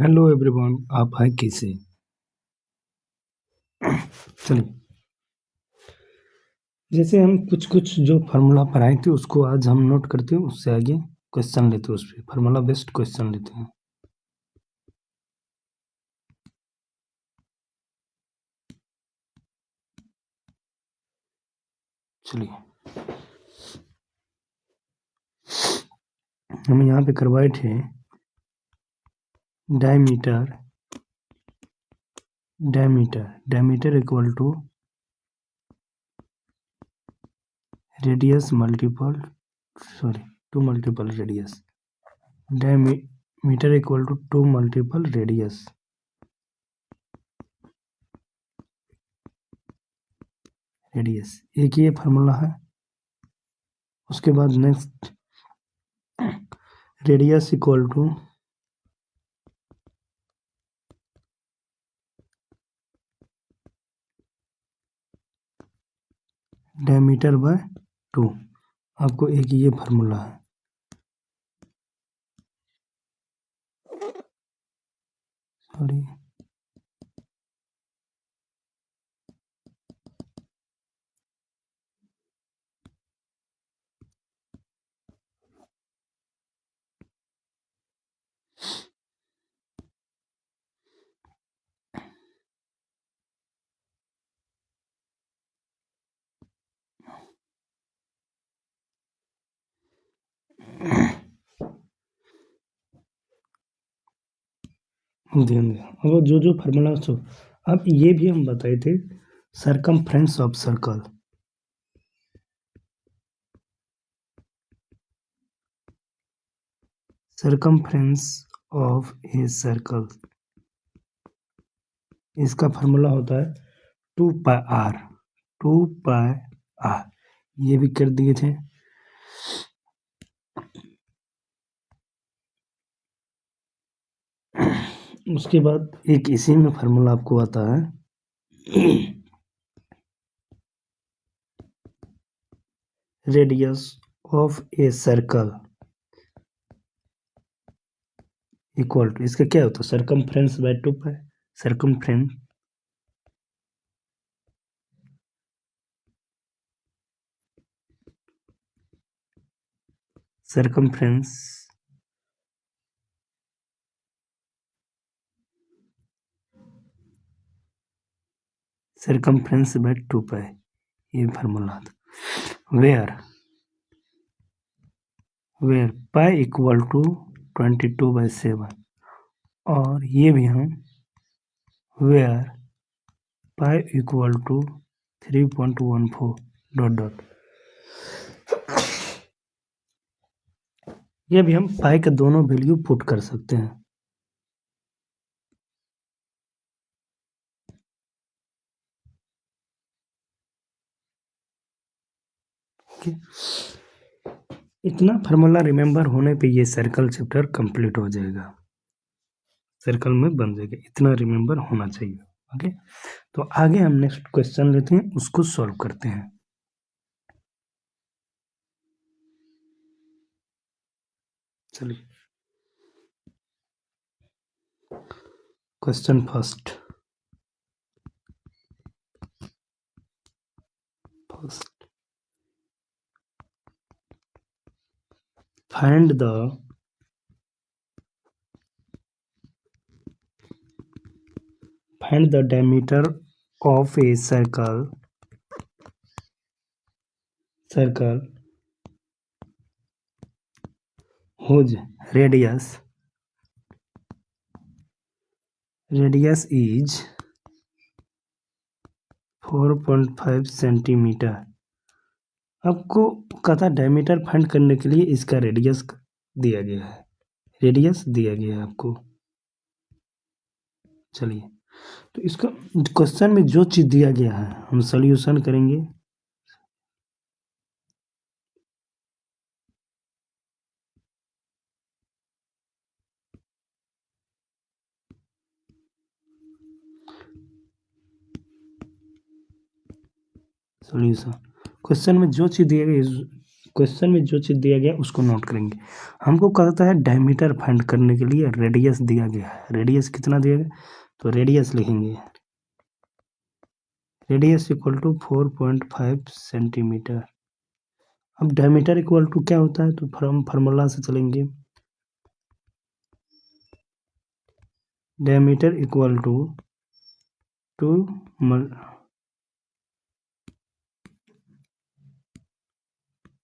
Hello everyone, आप हैं कैसे? चलिए, जैसे हम कुछ जो फार्मूला पढ़ाए थे उसको आज हम नोट करते हैं, उससे आगे क्वेश्चन लेते हैं, उस पर फार्मूला बेस्ड क्वेश्चन लेते हैं। चलिए, हम यहाँ पे करवाए थे diameter equal to radius multiple 2 multiple radius. Diameter equal to 2 multiple radius. एक ये फार्मूला है। उसके बाद next radius equal to diameter by 2। आपको एक ये फार्मूला है। सॉरी, ध्यान दें। अब जो फार्मूला अब ये भी हम बताए थे, circumference of circle. Circumference of a circle, इसका फार्मूला होता है 2πr। 2πr ये भी कर दिए थे। उसके बाद एक इसी में फार्मूला आपको आता है radius of a circle equal to, इसका क्या होता है, circumference by 2π। Circumference circumference circumference by 2π, ये फार्मूला था। Where pi equal to 22/7। और ये भी हम where pi equal to 3.14 dot dot, ये भी हम पाई का दोनों वैल्यू पुट कर सकते हैं। इतना फार्मूला रिमेम्बर होने पे ये सर्कल चैप्टर कंप्लीट हो जाएगा, सर्कल में बन जाएगा। इतना रिमेम्बर होना चाहिए। ओके, तो आगे हम नेक्स्ट क्वेश्चन लेते हैं, उसको सॉल्व करते हैं। चलिए, question first find the diameter of a circle whose radius is 4.5 centimetre. आपको कहा डायमीटर फाइंड करने के लिए इसका रेडियस दिया गया है आपको। चलिए, तो इसका क्वेश्चन में जो चीज दिया गया है हम सॉल्यूशन करेंगे। सॉल्यूशन, क्वेश्चन में जो चीज दिया गया क्वेश्चन में जो चीज़ दिया गया उसको नोट करेंगे। हमको कहता है डायमीटर फाइंड करने के लिए रेडियस दिया गया है। रेडियस कितना दिया गया, तो रेडियस लिखेंगे, रेडियस इक्वल टू 4.5 सेंटीमीटर। अब डायमीटर इक्वल टू क्या होता है, तो फार्मूला से चलेंगे। Diameter equal to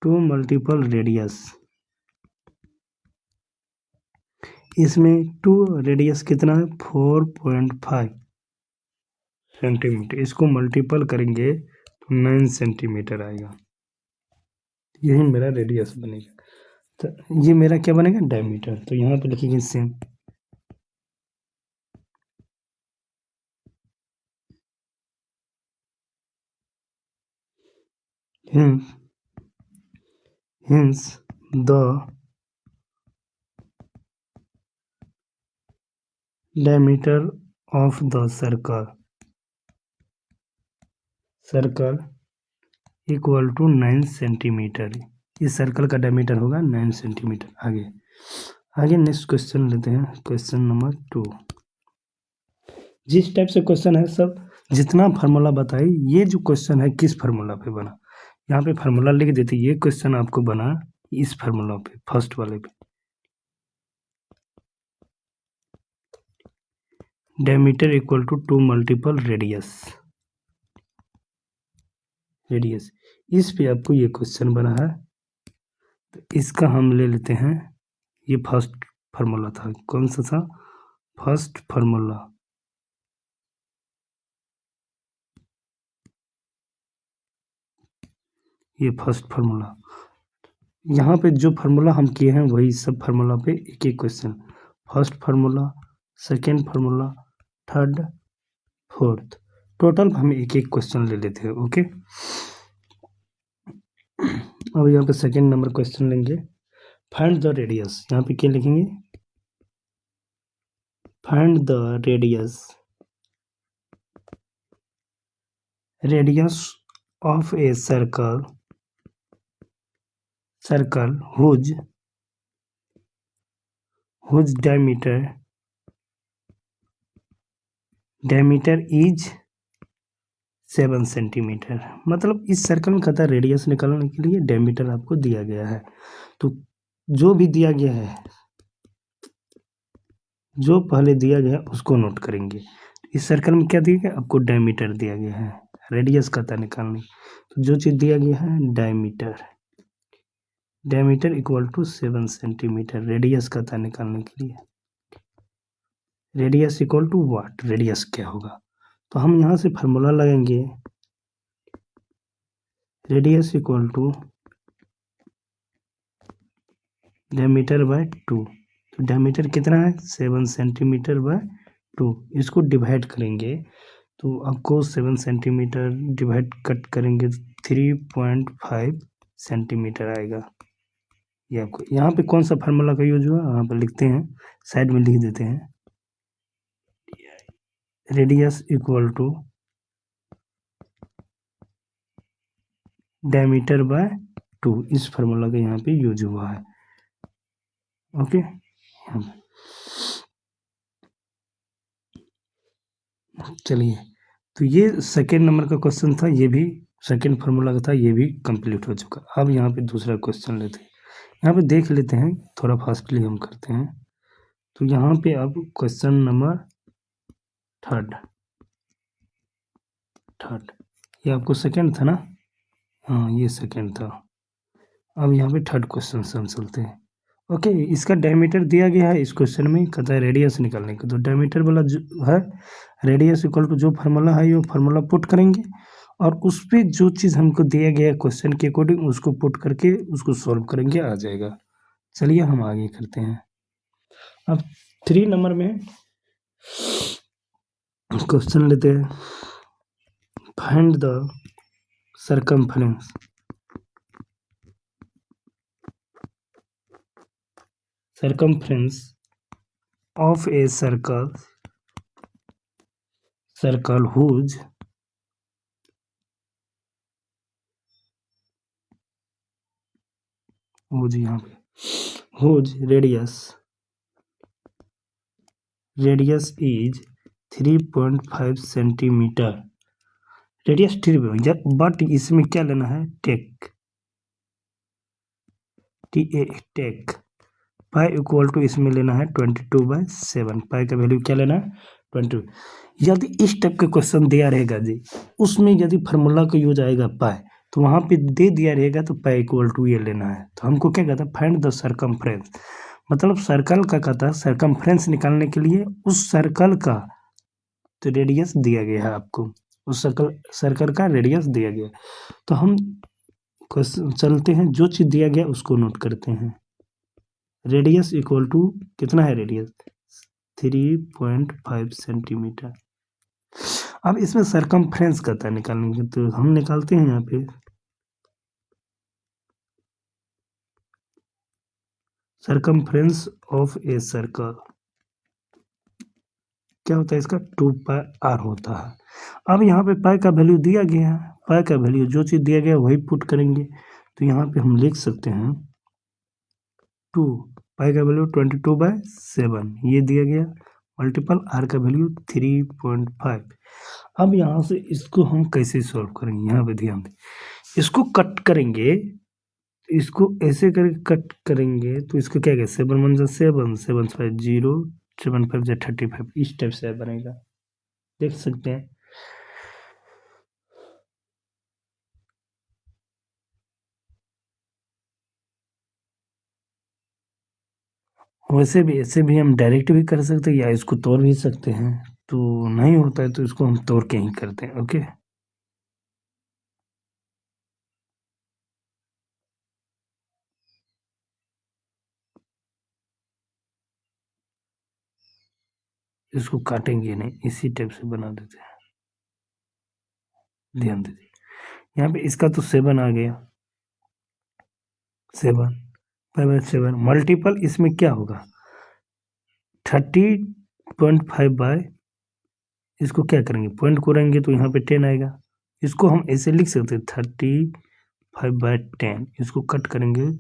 2 multiple radius. इसमें 2 रेडियस कितना है, 4.5 सेंटीमीटर। इसको मल्टीपल करेंगे तो 9 सेंटीमीटर आएगा। यही मेरा रेडियस बनेगा। तो ये मेरा क्या बनेगा, डायमीटर। तो यहाँ पे लिखेंगे same. Hence the diameter of the circle equal to 9 centimetre. इस सर्कल का डायमीटर होगा 9 सेंटीमीटर। आगे नेक्स्ट क्वेश्चन लेते हैं, क्वेश्चन नंबर 2। जिस टाइप से क्वेश्चन है सब, जितना फार्मूला बताए, ये जो क्वेश्चन है किस फार्मूला पे बना, यहाँ पे फार्मूला लिख देते। ये क्वेश्चन आपको बना इस फार्मूला पे, फर्स्ट वाले पे। Diameter equal to 2 multiple radius. इस पे आपको ये क्वेश्चन बना है। तो इसका हम ले लेते हैं, ये फर्स्ट फार्मूला था। कौन सा था, फर्स्ट फार्मूला। ये फर्स्ट फार्मूला, यहाँ पे जो फार्मूला हम किए हैं वही सब फार्मूला पे एक एक question. First formula, second formula, third, fourth, total हम एक एक क्वेश्चन ले लेते हैं। ओके, अब यहाँ पे सेकेंड नंबर क्वेश्चन लेंगे। Find the radius. यहाँ पे क्या लिखेंगे, find the radius of a circle whose diameter is 7 centimetre. मतलब इस सर्कल में कहता है रेडियस निकालने के लिए डायमीटर आपको दिया गया है। तो जो भी दिया गया है, जो पहले दिया गया उसको नोट करेंगे। इस सर्कल में क्या दिया गया, आपको डायमीटर दिया गया है। रेडियस कहता है निकालने, तो जो चीज़ दिया गया है diameter equal to 7 centimetre. Radius कहता है निकालने के लिए। Radius equal to what, radius क्या होगा, तो हम यहाँ से फार्मूला लगाएंगे। Radius equal to diameter by 2। तो डायमीटर कितना है, 7 सेंटीमीटर बाय 2। इसको डिवाइड करेंगे तो आपको 7 सेंटीमीटर डिवाइड कट करेंगे तो 3.5 सेंटीमीटर आएगा। ये आपको यहाँ पे कौन सा फार्मूला का यूज हुआ, यहाँ पर लिखते हैं, साइड में लिख देते हैं। Radius equal to diameter by 2, इस फार्मूला का यहाँ पे यूज हुआ है। ओके, चलिए, तो ये सेकेंड नंबर का क्वेश्चन था, ये भी सेकेंड फार्मूला का था, ये भी कंप्लीट हो चुका। अब यहाँ पे दूसरा क्वेश्चन लेते हैं। यहाँ पे देख लेते हैं, थोड़ा फास्टली हम करते हैं। तो यहाँ पे अब क्वेश्चन नंबर थर्ड, ये आपको सेकेंड था ना, हाँ ये सेकेंड था। अब यहाँ पे थर्ड क्वेश्चन से हम चलते हैं। ओके, इसका डायमीटर दिया गया है, इस क्वेश्चन में कहता है रेडियस निकालने का। तो डायमीटर वाला जो है, रेडियस इक्वल टू जो फार्मूला है ये फार्मूला पुट करेंगे, और उस पर जो चीज़ हमको दिया गया है क्वेश्चन के अकॉर्डिंग उसको पुट करके उसको सॉल्व करेंगे, आ जाएगा। चलिए हम आगे करते हैं। अब 3 नंबर में क्वेश्चन लेते हैं। Find the circumference of a circle whose whose यहाँ पे whose radius is 3.5 centimetre, radius ठीक, बट इसमें क्या लेना है, take, take pi equal to इसमें लेना है 22/7, पाई का वैल्यू क्या लेना है 20। यदि इस टाइप का क्वेश्चन दिया रहेगा जी, उसमें यदि फार्मूला का यूज आएगा पाई, तो वहां पे दे दिया रहेगा तो पाई इक्वल टू ये लेना है। तो हमको क्या कहता है, फाइंड द सर्कमफ्रेंस, मतलब सर्कल का कहता है सर्कमफ्रेंस निकालने के लिए उस सर्कल का तो रेडियस दिया गया है आपको, उस सर्कल का रेडियस दिया गया। तो हम चलते हैं, जो चीज दिया गया उसको नोट करते हैं। रेडियस इक्वल टू कितना है, रेडियस 3.5 सेंटीमीटर। अब इसमें सरकमफ्रेंस कहता है निकालने के, तो हम निकालते हैं यहाँ पे सरकमफ्रेंस ऑफ ए सर्कल, क्या होता है इसका 2πr होता है। अब यहाँ पे पाई का वैल्यू दिया गया है, पाई का वैल्यू जो चीज दिया गया वही पुट करेंगे। तो यहाँ पे हम लिख सकते हैं 2, पाई का वैल्यू 22/7 ये दिया गया, मल्टीपल आर का वैल्यू 3.5। अब यहाँ से इसको हम कैसे सॉल्व करेंगे, यहाँ पे ध्यान दें, इसको कट करेंगे, इसको ऐसे करके कट करेंगे तो इसको क्या कहें, 7 1 7 7 5 0 7 5 35, इस टाइप से बनेगा, देख सकते हैं। वैसे भी ऐसे भी हम डायरेक्ट भी कर सकते हैं या इसको तोड़ भी सकते हैं, तो नहीं होता है तो इसको हम तोड़ के ही करते हैं। ओके, इसको काटेंगे नहीं, इसी टाइप से बना देते हैं, ध्यान दीजिए। यहाँ पे इसका तो 7 आ गया, 7 मल्टीपल इसमें क्या होगा 30.5 बाय, इसको क्या करेंगे पॉइंट को रहेंगे तो यहाँ पे 10 आएगा। इसको हम ऐसे लिख सकते हैं 35/10, इसको कट करेंगे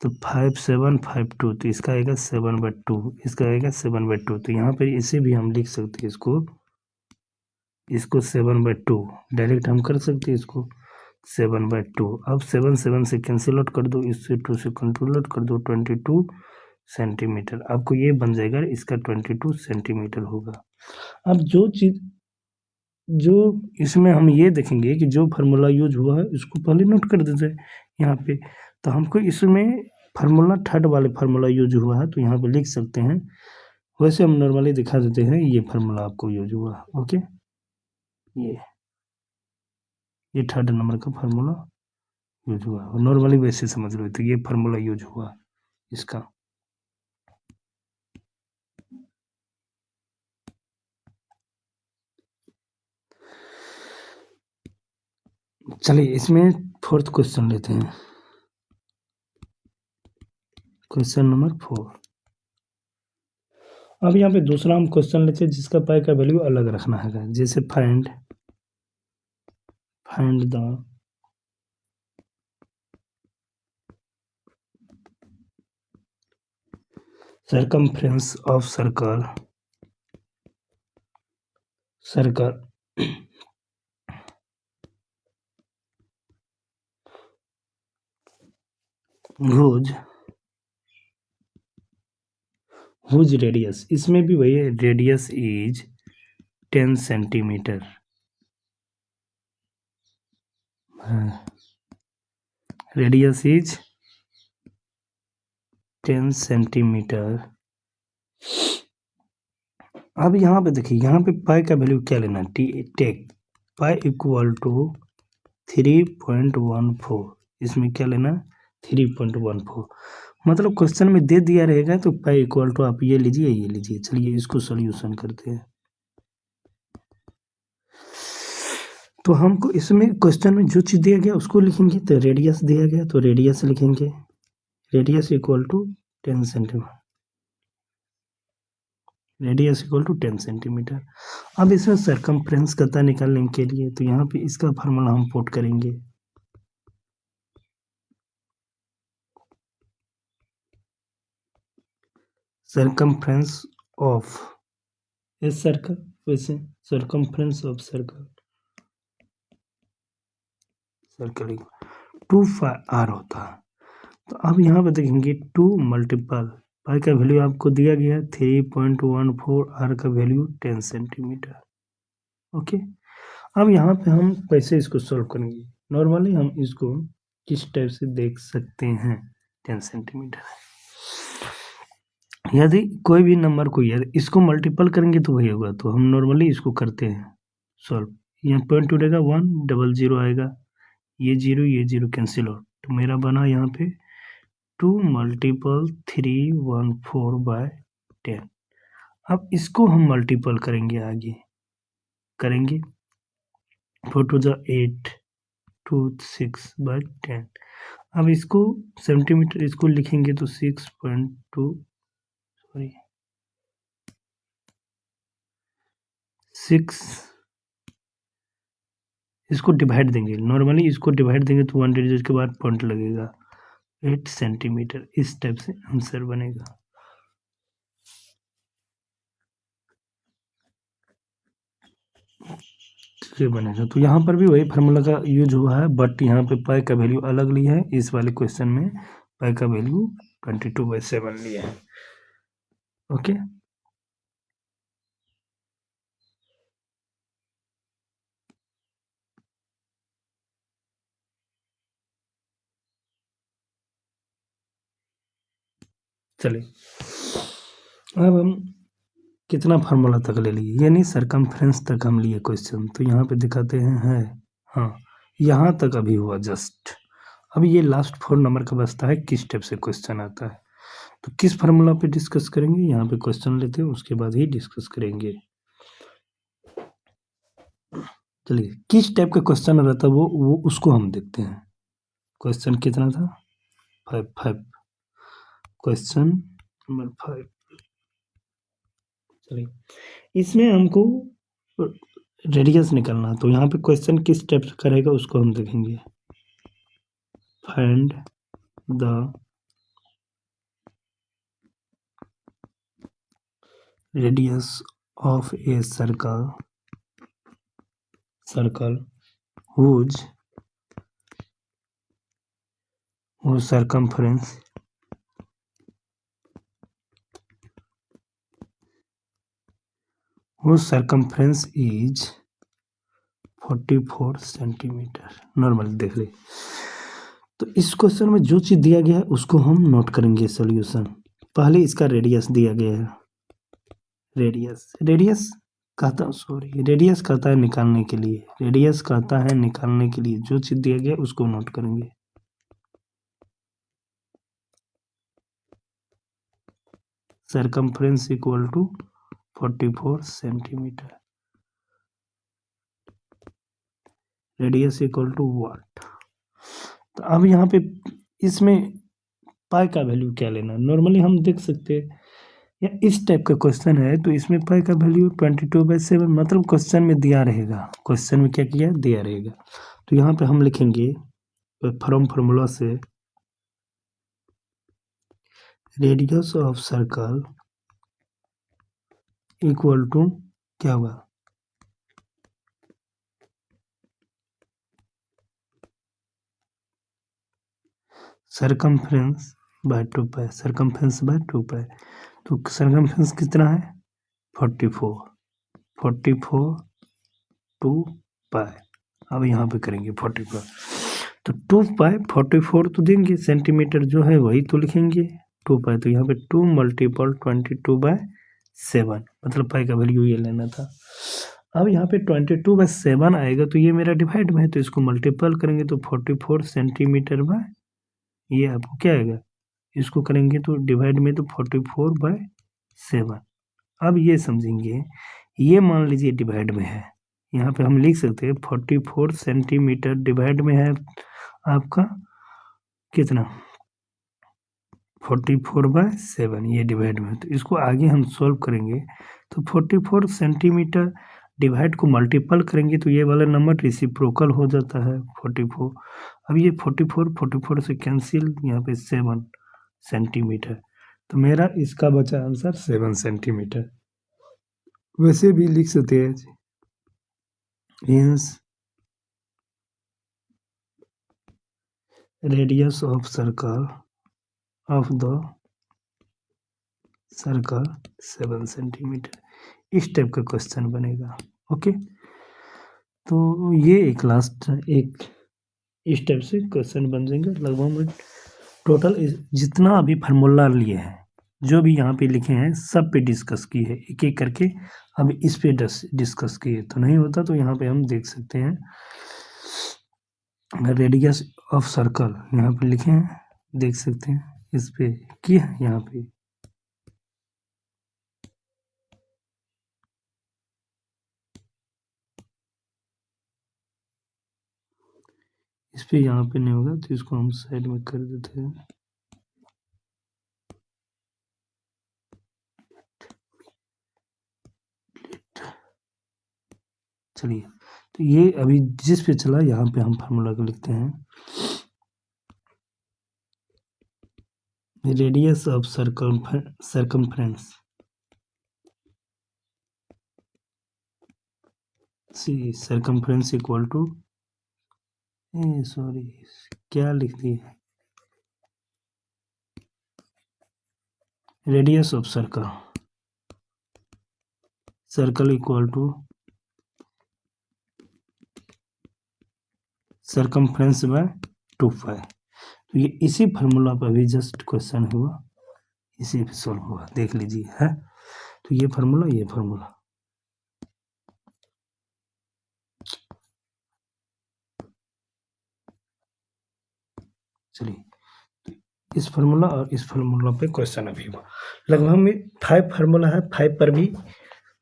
तो 5 7 5 2, तो इसका आएगा 7/2, इसका आएगा 7/2। तो यहाँ पे इसे भी हम लिख सकते हैं, इसको 7/2 डायरेक्ट हम कर सकते हैं, इसको 7/2। अब 7 7 से कैंसिल आउट कर दो, इससे 2 से कंट्रोल आउट कर दो, 22 सेंटीमीटर आपको ये बन जाएगा, इसका 22 सेंटीमीटर होगा। अब जो इसमें हम ये देखेंगे कि जो फार्मूला यूज हुआ है इसको पहले नोट कर देते हैं यहाँ पे। तो हमको इसमें फार्मूला थर्ड वाले फार्मूला यूज हुआ है, तो यहाँ पे लिख सकते हैं, वैसे हम नॉर्मली दिखा देते हैं, ये फार्मूला आपको यूज हुआ। ओके, ये थर्ड नंबर का फार्मूला यूज हुआ, नॉर्मली वैसे समझ लो, तो ये फार्मूला यूज हुआ इसका। चलिए इसमें फोर्थ क्वेश्चन लेते हैं, क्वेश्चन नंबर 4। अब यहाँ पे दूसरा हम क्वेश्चन लेते हैं जिसका पाई का वैल्यू अलग रखना है, जैसे find the circumference of circle whose radius, इसमें भी वही है, radius is 10 centimetre, radius is 10 centimetre. अब यहाँ पे देखिए, यहाँ पे पाई का वैल्यू क्या लेना है, टेक पाई इक्वल टू 3.14, इसमें क्या लेना है 3.14, मतलब क्वेश्चन में दे दिया रहेगा तो पाई इक्वल टू आप ये लीजिए ये लीजिए। चलिए इसको सॉल्यूशन करते हैं। तो हमको इसमें क्वेश्चन में जो चीज़ दिया गया उसको लिखेंगे, तो रेडियस दिया गया तो रेडियस लिखेंगे, radius equal to 10 centimetre, radius equal to 10 centimetre. अब इसमें सरकमफ्रेंस कहता निकालने के लिए, तो यहाँ पे इसका फार्मूला हम पुट करेंगे, सर्कमफ्रेंस ऑफ ए सर्कल, वैसे सर्कमफ्रेंस ऑफ सर्कल 2 r होता है। तो अब यहाँ पे देखेंगे 2 मल्टीपल पाई का वैल्यू आपको दिया गया है 3.14, r का वैल्यू 10 सेंटीमीटर। ओके, अब यहाँ पे हम कैसे इसको सॉल्व करेंगे? नॉर्मली हम इसको किस टाइप से देख सकते हैं? 10 सेंटीमीटर यदि कोई भी नंबर को यदि इसको मल्टीपल करेंगे तो वही होगा, तो हम नॉर्मली इसको करते हैं सॉल्व। यहाँ पॉइंट उड़ेगा 100 आएगा, ये 0 कैंसिल आउट, तो मेरा बना यहाँ पे 2 मल्टीपल 314/10। अब इसको हम मल्टीपल करेंगे, आगे करेंगे 4 to the 8 2 6/10। अब इसको सेंटीमीटर इसको लिखेंगे तो 6.2 सॉरी 6 इसको डिवाइड देंगे, नॉर्मली इसको डिवाइड देंगे तो 1 डिजिट के बाद पॉइंट लगेगा 8 सेंटीमीटर। इस टाइप से आंसर बनेगा। ये बनेगा, तो यहाँ पर भी वही फार्मूला का यूज हुआ है, बट यहाँ पे पाई का वैल्यू अलग लिया है। इस वाले क्वेश्चन में पाई का वैल्यू 22/7 लिया है। ओके, चलिए अब हम कितना फार्मूला तक ले लिए, यानी सरकमफ्रेंस तक हम लिए क्वेश्चन। तो यहाँ पे दिखाते हैं है, हाँ यहाँ तक अभी हुआ जस्ट। अब ये लास्ट 4 नंबर का बचता है, किस टाइप से क्वेश्चन आता है। तो किस फार्मूला पे डिस्कस करेंगे, यहाँ पे क्वेश्चन लेते हैं उसके बाद ही डिस्कस करेंगे। चलिए किस टाइप का क्वेश्चन रहता है वो उसको हम देखते हैं। क्वेश्चन कितना था? 5 क्वेश्चन नंबर 5। चलिए इसमें हमको रेडियस निकालना, तो यहाँ पे क्वेश्चन किस टाइप से करेगा उसको हम देखेंगे। Find the radius of a circle whose circumference is 44 centimetre. Normal देख ले, तो इस क्वेश्चन में जो चीज दिया गया है उसको हम नोट करेंगे सॉल्यूशन। पहले इसका रेडियस दिया गया है, रेडियस कहता है निकालने के लिए, जो चीज दिया गया है उसको नोट करेंगे। Circumference equal to 44 centimetre, radius equal to what. तो अब यहाँ पे इसमें पाई का वैल्यू क्या लेना, नॉर्मली हम देख सकते हैं या इस टाइप का क्वेश्चन है तो इसमें पाई का वैल्यू 22/7 मतलब क्वेश्चन में दिया रहेगा। क्वेश्चन में क्या किया दिया रहेगा, तो यहाँ पे हम लिखेंगे फ्रॉम फार्मूला से radius of circle equal to क्या होगा, circumference by 2 pi, circumference by 2 pi. तो सर्कमफ्रेंस कितना है 44 2 पाई। अब यहाँ पे करेंगे 44, तो 2 पाई 44 तो देंगे, सेंटीमीटर जो है वही तो लिखेंगे 2 पाई, तो यहाँ पे 2 मल्टीपल 22/7 मतलब पाई का वैल्यू ये लेना था। अब यहाँ पे 22/7 आएगा तो ये मेरा डिवाइड में है, तो इसको मल्टीपल करेंगे तो 44 सेंटीमीटर बाय ये आपको क्या आएगा, इसको करेंगे तो डिवाइड में तो 44/7। अब ये समझेंगे, ये मान लीजिए डिवाइड में है, यहाँ पे हम लिख सकते हैं 44 सेंटीमीटर डिवाइड में है आपका कितना 44/7, ये डिवाइड में है। तो इसको आगे हम सॉल्व करेंगे तो 44 सेंटीमीटर डिवाइड को मल्टीपल करेंगे तो ये वाला नंबर रेसिप्रोकल हो जाता है 44। अब ये 44 से कैंसिल, यहाँ पे 7 सेंटीमीटर, तो मेरा इसका बचा आंसर 7 सेंटीमीटर। वैसे भी लिख सकते हैं means radius of circle of the circle 7 centimetre, इस टाइप का क्वेश्चन बनेगा। ओके, तो ये एक लास्ट एक इस टाइप से क्वेश्चन बन जाएंगे। लगभग टोटल जितना अभी फार्मूला लिए हैं, जो भी यहाँ पे लिखे हैं, सब पे डिस्कस की है एक एक करके। अब इस पे डिस्कस किए तो नहीं होता, तो यहाँ पे हम देख सकते हैं रेडियस ऑफ सर्कल यहाँ पे लिखे हैं, देख सकते हैं इस पे किया है यहाँ पे। इस पे यहाँ पे नहीं होगा, तो इसको हम साइड में कर देते हैं। चलिए, तो ये अभी जिस पे चला यहाँ पे हम फार्मूला को लिखते हैं। Radius of circumference C circumference equal to, sorry क्या लिख दिए, radius of circle equal to circumference by 2π। तो ये इसी फार्मूला पर भी जस्ट क्वेश्चन हुआ, इसी पे सॉल्व हुआ, देख लीजिए है। तो ये फार्मूला, ये फार्मूला, चलिए इस फार्मूला और इस फार्मूला पे क्वेश्चन अभी हुआ। लगभग में 5 फार्मूला है, 5 पर भी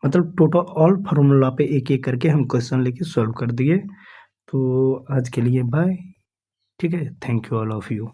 मतलब टोटल ऑल फार्मूला पे एक एक करके हम क्वेश्चन लेके सॉल्व कर दिए। तो आज के लिए बाय, ठीक है, thank you all of you.